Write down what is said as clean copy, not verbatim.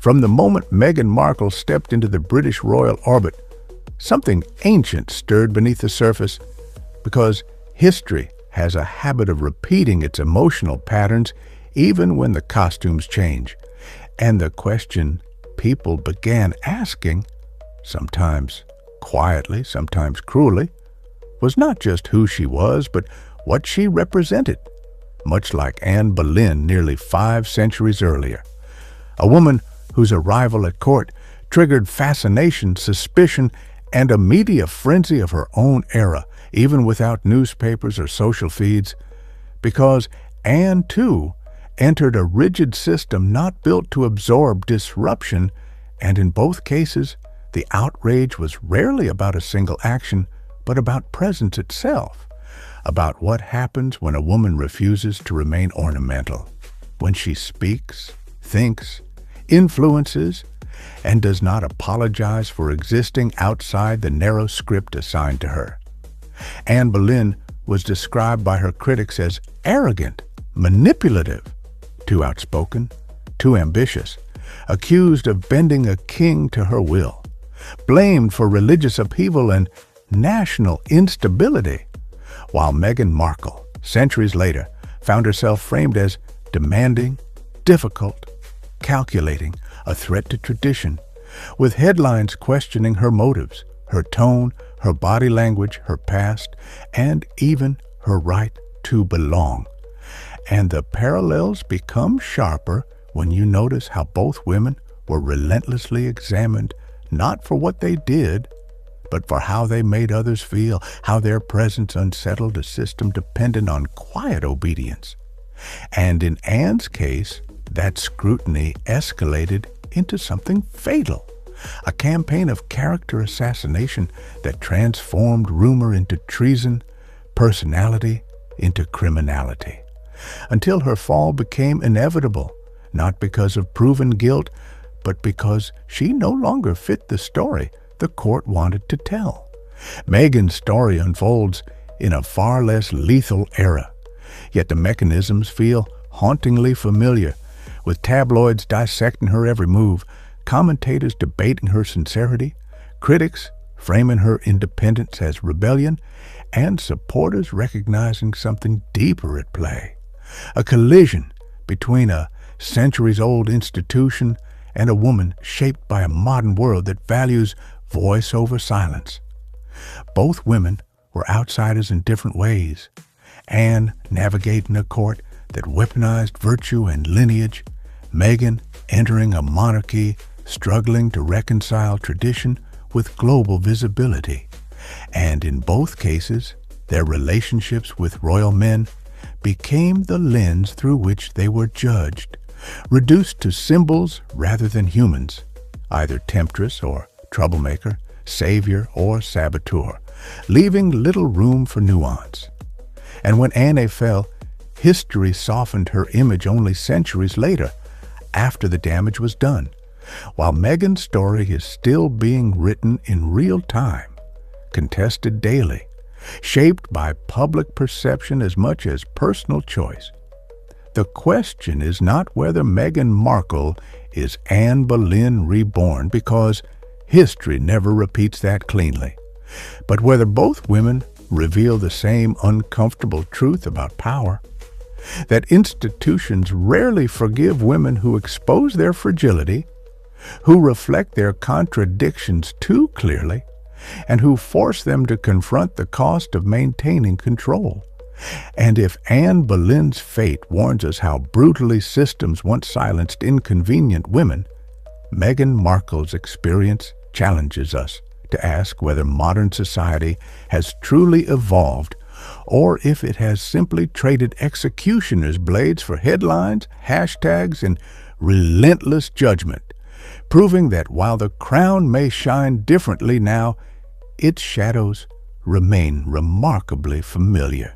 From the moment Meghan Markle stepped into the British royal orbit, something ancient stirred beneath the surface, because history has a habit of repeating its emotional patterns even when the costumes change. And the question people began asking, sometimes quietly, sometimes cruelly, was not just who she was, but what she represented, much like Anne Boleyn nearly 5 centuries earlier. A woman whose arrival at court triggered fascination, suspicion, and a media frenzy of her own era, even without newspapers or social feeds, because Anne, too, entered a rigid system not built to absorb disruption, and in both cases, the outrage was rarely about a single action, but about presence itself, about what happens when a woman refuses to remain ornamental, when she speaks, thinks, influences, and does not apologize for existing outside the narrow script assigned to her. Anne Boleyn was described by her critics as arrogant, manipulative, too outspoken, too ambitious, accused of bending a king to her will, blamed for religious upheaval and national instability, while Meghan Markle, centuries later, found herself framed as demanding, difficult, calculating, a threat to tradition, with headlines questioning her motives, her tone, her body language, her past, and even her right to belong. And the parallels become sharper when you notice how both women were relentlessly examined, not for what they did, but for how they made others feel, how their presence unsettled a system dependent on quiet obedience. And in Anne's case, that scrutiny escalated into something fatal, a campaign of character assassination that transformed rumor into treason, personality into criminality, until her fall became inevitable, not because of proven guilt, but because she no longer fit the story the court wanted to tell. Meghan's story unfolds in a far less lethal era, yet the mechanisms feel hauntingly familiar, with tabloids dissecting her every move, commentators debating her sincerity, critics framing her independence as rebellion, and supporters recognizing something deeper at play, a collision between a centuries-old institution and a woman shaped by a modern world that values voice over silence. Both women were outsiders in different ways. Anne navigating a court that weaponized virtue and lineage, Meghan entering a monarchy struggling to reconcile tradition with global visibility. And in both cases, their relationships with royal men became the lens through which they were judged, reduced to symbols rather than humans, either temptress or troublemaker, savior or saboteur, leaving little room for nuance. And when Anne fell, history softened her image only centuries later, after the damage was done, while Meghan's story is still being written in real time, contested daily, shaped by public perception as much as personal choice. The question is not whether Meghan Markle is Anne Boleyn reborn, because history never repeats that cleanly, but whether both women reveal the same uncomfortable truth about power, that institutions rarely forgive women who expose their fragility, who reflect their contradictions too clearly, and who force them to confront the cost of maintaining control. And if Anne Boleyn's fate warns us how brutally systems once silenced inconvenient women, Meghan Markle's experience challenges us to ask whether modern society has truly evolved, or if it has simply traded executioner's blades for headlines, hashtags, and relentless judgment, proving that while the crown may shine differently now, its shadows remain remarkably familiar.